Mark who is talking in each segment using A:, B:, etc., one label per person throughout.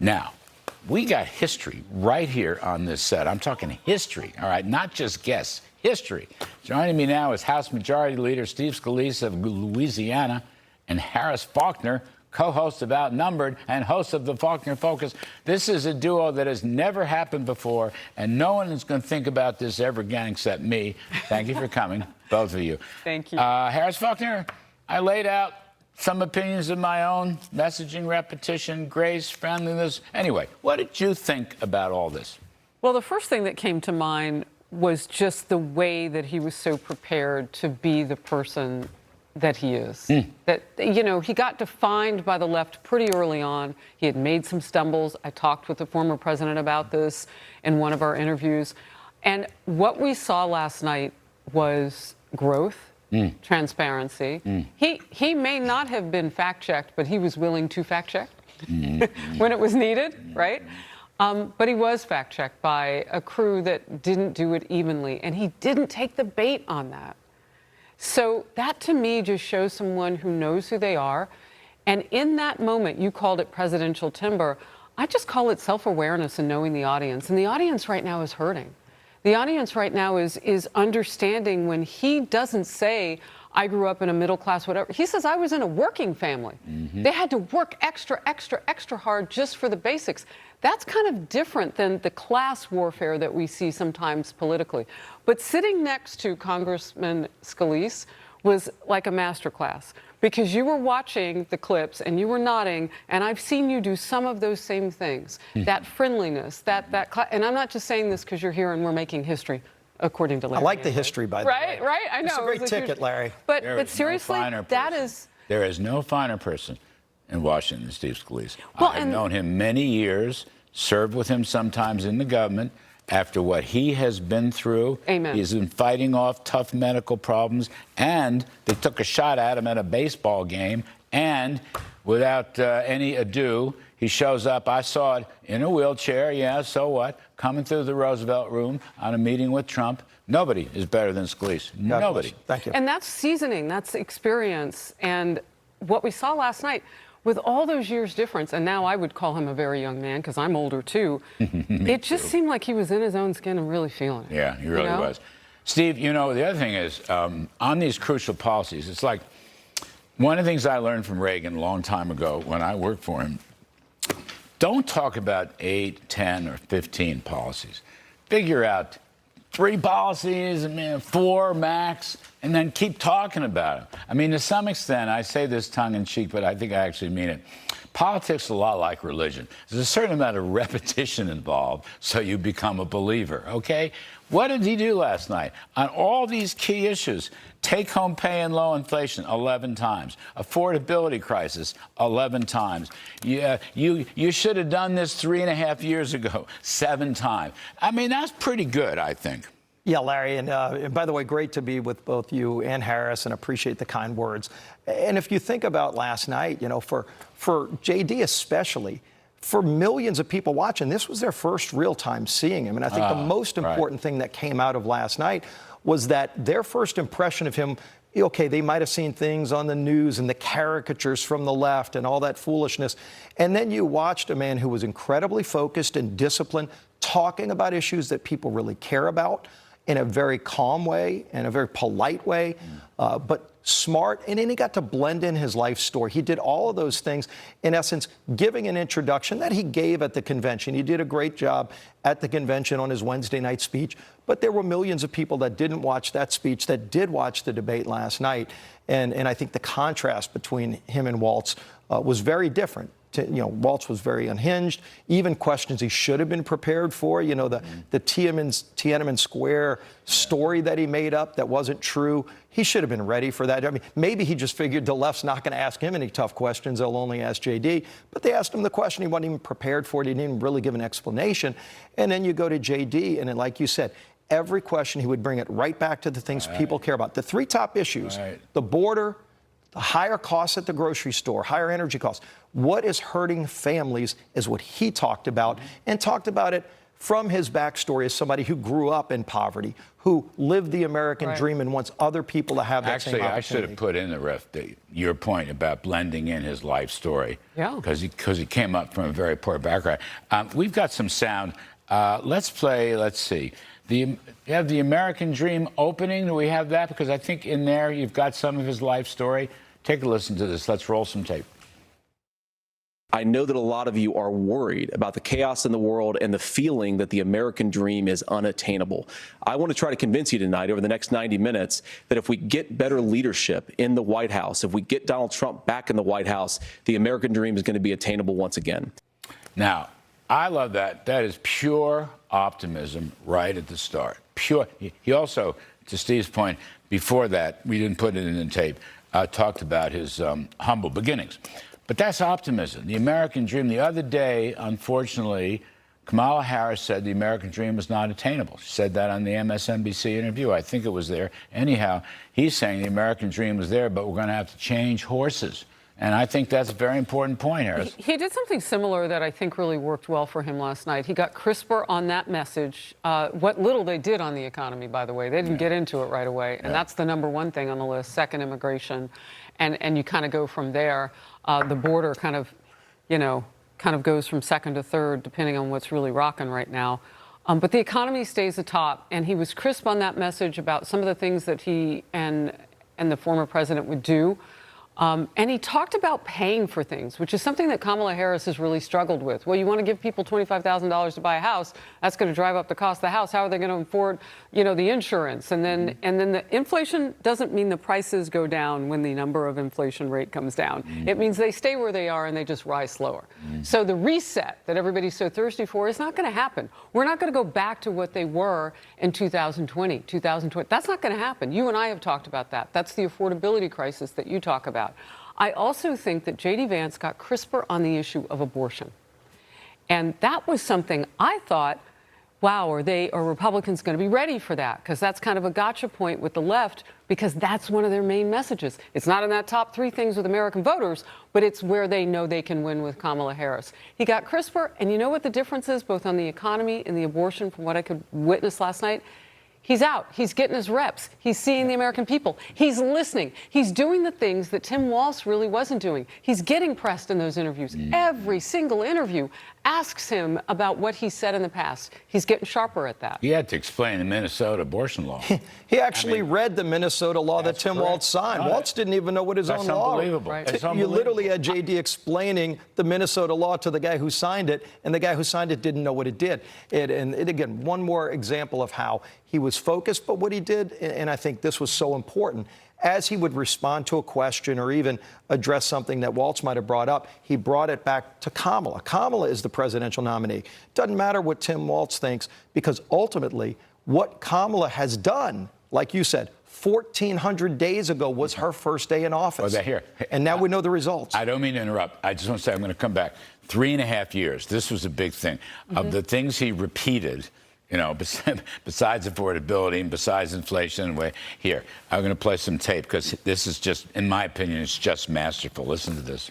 A: Now, we got history right here on this set. I'm talking history, all right, not just guess, history. Joining me now is House Majority Leader Steve Scalise of Louisiana and Harris Faulkner, co-host of Outnumbered and host of the Faulkner Focus. This is a duo that has never happened before, and no one is going to think about this ever again except me. Thank you for coming, both of you.
B: Thank you.
A: Harris Faulkner, I laid out some opinions of my own, messaging, repetition, grace, friendliness. Anyway, what did you think about all this?
B: Well, the first thing that came to mind was just the way that he was so prepared to be the person that he is. That, you know, he got defined by the left pretty early on. He had made some stumbles. I talked with the former president about this in one of our interviews. And what we saw last night was growth, transparency. He may not have been fact-checked, but he was willing to fact-check when it was needed, right? But he was fact-checked by a crew that didn't do it evenly, and he didn't take the bait on that. So that, to me, just shows someone who knows who they are. And in that moment, you called it presidential timber. I just call it self-awareness and knowing the audience. And the audience right now is hurting. The audience right now is understanding when he doesn't say, I grew up in a middle class, whatever. He says, I was in a working family. They had to work extra hard just for the basics. That's kind of different than the class warfare that we see sometimes politically. But sitting next to Congressman Scalise was like a masterclass, because you were watching the clips and you were nodding, and I've seen you do some of those same things. That friendliness, and I'm not just saying this because you're here and we're making history, according to Larry.
C: I like the history, by the way.
B: Right, I know.
C: It's a great ticket, Larry.
B: But seriously,
A: There is no finer person in Washington than Steve Scalise.
B: Well,
A: I've known him many years, served with him sometimes in the government. After what he has been through,
B: Amen.
A: He's been fighting off tough medical problems, and they took a shot at him at a baseball game, and without any ado, he shows up. I saw it in a wheelchair, yeah, so what? Coming through the Roosevelt Room on a meeting with Trump. Nobody is better than Scalise. Nobody.
C: Thank you.
B: And that's seasoning, that's experience. And what we saw last night, with all those years difference, and now I would call him a very young man because I'm older too, it just seemed like he was in his own skin and really feeling it.
A: Yeah, he really was. Steve, you know, the other thing is, on these crucial policies, it's like one of the things I learned from Reagan a long time ago when I worked for him, don't talk about 8, 10, or 15 policies. Figure out 3 policies, 4 max, and then keep talking about it. I mean, to some extent, I say this tongue-in-cheek, but I think I actually mean it. Politics is a lot like religion. There's a certain amount of repetition involved, so you become a believer, okay? What did he do last night? On all these key issues, take-home pay and low inflation, 11 times. Affordability crisis, 11 times. Yeah, you should have done this 3.5 years ago, 7 times. I mean, that's pretty good, I think.
C: Yeah, Larry, and by the way, great to be with both you and Harris, and appreciate the kind words. And if you think about last night, you know, for JD especially, for millions of people watching, this was their first real time seeing him. And I think the most important thing that came out of last night was that their first impression of him, okay, they might have seen things on the news and the caricatures from the left and all that foolishness. And then you watched a man who was incredibly focused and disciplined, talking about issues that people really care about in a very calm way, in a very polite way, but smart. And then he got to blend in his life story. He did all of those things, in essence, giving an introduction that he gave at the convention. He did a great job at the convention on his Wednesday night speech. But there were millions of people that didn't watch that speech, that did watch the debate last night. And I think the contrast between him and Waltz was very different. Waltz was very unhinged, even questions he should have been prepared for. You know, the Tiananmen Square story that he made up that wasn't true. He should have been ready for that. I mean, maybe he just figured the left's not going to ask him any tough questions. They'll only ask JD. But they asked him the question. He wasn't even prepared for it. He didn't even really give an explanation. And then you go to JD, and then, like you said, every question he would bring it right back to the things people care about. The 3 top issues, the border, the higher costs at the grocery store, higher energy costs. What is hurting families is what he talked about, and talked about it from his backstory as somebody who grew up in poverty, who lived the American dream and wants other people to have that same opportunity.
A: Actually, I should have put in your point about blending in his life story.
B: Yeah.
A: Because he came up from a very poor background. We've got some sound. Let's see. You have the American Dream opening. Do we have that? Because I think in there you've got some of his life story. Take a listen to this. Let's roll some tape.
D: I know that a lot of you are worried about the chaos in the world and the feeling that the American dream is unattainable. I want to try to convince you tonight over the next 90 minutes that if we get better leadership in the White House, if we get Donald Trump back in the White House, the American dream is going to be attainable once again.
A: Now, I love that. That is pure optimism right at the start. Pure. He also, to Steve's point, before that, we didn't put it in the tape, talked about his humble beginnings. But that's optimism. The American dream. The other day, unfortunately, Kamala Harris said the American dream was not attainable. She said that on the MSNBC interview. I think it was there. Anyhow, he's saying the American dream was there, but we're going to have to change horses. And I think that's a very important point, Harris.
B: He did something similar that I think really worked well for him last night. He got crisper on that message. What little they did on the economy, by the way. They didn't get into it right away. And that's the number one thing on the list, second, immigration. And you kind of go from there. The border kind of goes from second to third, depending on what's really rocking right now. But the economy stays atop. And he was crisp on that message about some of the things that he and the former president would do. And he talked about paying for things, which is something that Kamala Harris has really struggled with. Well, you want to give people $25,000 to buy a house. That's going to drive up the cost of the house. How are they going to afford, the insurance? And then the inflation doesn't mean the prices go down when the number of inflation rate comes down. It means they stay where they are and they just rise slower. So the reset that everybody's so thirsty for is not going to happen. We're not going to go back to what they were in 2020, 2020. That's not going to happen. You and I have talked about that. That's the affordability crisis that you talk about. I also think that J.D. Vance got crisper on the issue of abortion. And that was something I thought, wow, are Republicans going to be ready for that? Because that's kind of a gotcha point with the left, because that's one of their main messages. It's not in that top three things with American voters, but it's where they know they can win with Kamala Harris. He got crisper, and you know what the difference is, both on the economy and the abortion, from what I could witness last night? He's out. He's getting his reps. He's seeing the American people. He's listening. He's doing the things that Tim Walz really wasn't doing. He's getting pressed in those interviews. Every single interview asks him about what he said in the past. He's getting sharper at that.
A: He had to explain the Minnesota abortion law.
C: He actually read the Minnesota law that Tim Walz signed. Walz didn't even know what his own law was.
A: Unbelievable.
B: Right.
A: It's
C: You
A: unbelievable.
C: literally had J.D. explaining the Minnesota law to the guy who signed it, and the guy who signed it didn't know what it did. And again, one more example of how he was focused, but what he did, and I think this was so important, as he would respond to a question or even address something that Walz might have brought up, he brought it back to Kamala. Kamala is the presidential nominee. Doesn't matter what Tim Walz thinks, because ultimately what Kamala has done, like you said, 1,400 days ago was her first day in office.
A: Here.
C: And now we know the results.
A: I don't mean to interrupt. I just want to say I'm going to come back. 3.5 years. This was a big thing. Of the things he repeated, besides affordability and besides inflation. Here, I'm going to play some tape because this is just, in my opinion, it's just masterful. Listen to this.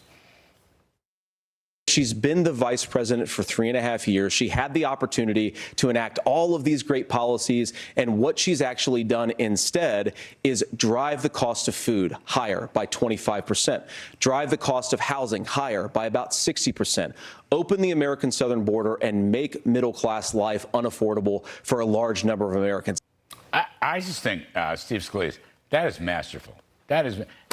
D: She's been the vice president for 3.5 years. She had the opportunity to enact all of these great policies, and what she's actually done instead is drive the cost of food higher by 25%, drive the cost of housing higher by about 60%, open the American southern border, and make middle-class life unaffordable for a large number of Americans.
A: I just think, Steve Scalise, that is masterful.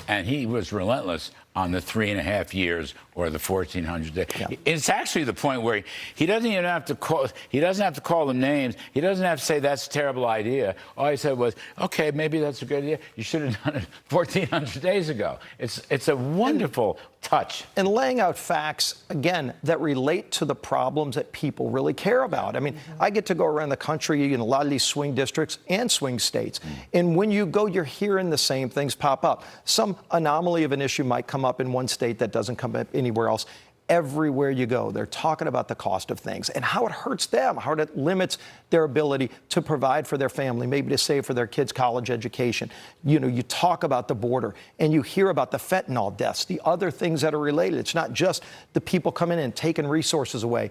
A: And he was relentless on the 3.5 years or the 1,400 days. Yeah. It's actually the point where he doesn't even have to call. He doesn't have to call them names. He doesn't have to say that's a terrible idea. All he said was, "Okay, maybe that's a good idea. You should have done it 1,400 days ago." It's a wonderful touch.
C: And laying out facts, again, that relate to the problems that people really care about. I mean, I get to go around the country in a lot of these swing districts and swing states. And when you go, you're hearing the same things pop up. Some anomaly of an issue might come up in one state that doesn't come up anywhere else. Everywhere you go, they're talking about the cost of things and how it hurts them, how it limits their ability to provide for their family, maybe to save for their kids' college education. You know, you talk about the border and you hear about the fentanyl deaths, the other things that are related. It's not just the people coming in, taking resources away,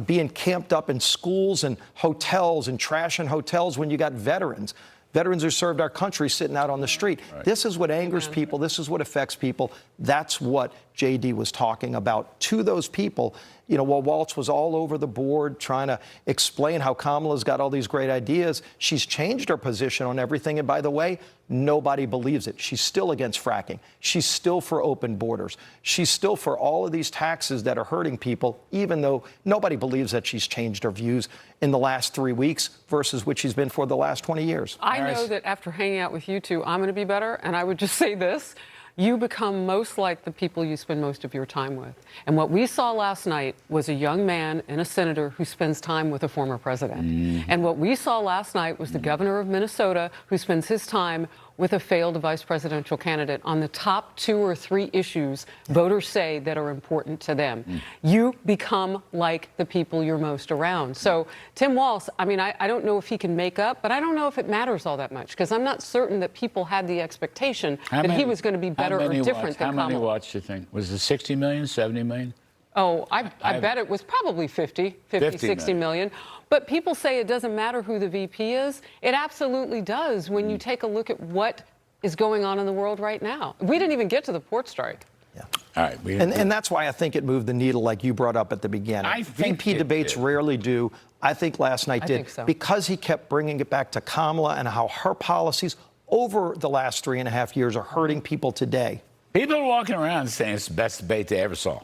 C: being camped up in schools and hotels and trashing hotels when you got veterans. Veterans who served our country sitting out on the street. Right. This is what angers people. This is what affects people. That's what J.D. was talking about to those people. You know, while Waltz was all over the board trying to explain how Kamala's got all these great ideas, she's changed her position on everything. And by the way, nobody believes it. She's still against fracking. She's still for open borders. She's still for all of these taxes that are hurting people, even though nobody believes that she's changed her views in the last 3 weeks versus what she's been for the last 20 years.
B: I know that after hanging out with you two, I'm going to be better. And I would just say this. You become most like the people you spend most of your time with. And what we saw last night was a young man and a senator who spends time with a former president. And what we saw last night was the governor of Minnesota who spends his time with a failed vice presidential candidate on the top 2 or 3 issues voters say that are important to them. You become like the people you're most around. So Tim Walz, I mean, I don't know if he can make up, but I don't know if it matters all that much because I'm not certain that people had the expectation that he was going to be better or different than Kamala.
A: How many watts do you think? Was it 60 million, 70 million?
B: Oh, I bet it was probably 50, 60 million. But people say it doesn't matter who the VP is. It absolutely does when you take a look at what is going on in the world right now. We didn't even get to the port strike.
C: Yeah.
A: All right.
C: And that's why I think it moved the needle like you brought up at the beginning.
A: I think
C: VP debates rarely do. I think last night did.
B: Think so.
C: Because he kept bringing it back to Kamala and how her policies over the last 3.5 years are hurting people today.
A: People are walking around saying it's the best debate they ever saw.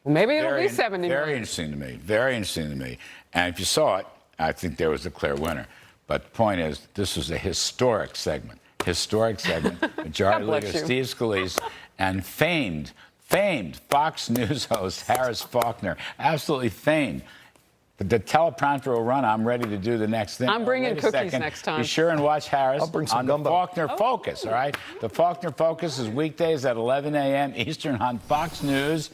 B: Well, maybe it'll be 70 million.
A: Very interesting to me. Very interesting to me. And if you saw it, I think there was a clear winner. But the point is, this was a historic segment. Historic segment. Majority Leader Steve Scalise and famed Fox News host Harris Faulkner. Absolutely famed. The teleprompter will run. I'm ready to do the next thing.
B: I'm bringing cookies next time.
A: Be sure and watch Harris
C: I'll bring some
A: on
C: gumbo.
A: the Faulkner Focus, all right? The Faulkner Focus is weekdays at 11 a.m. Eastern on Fox News.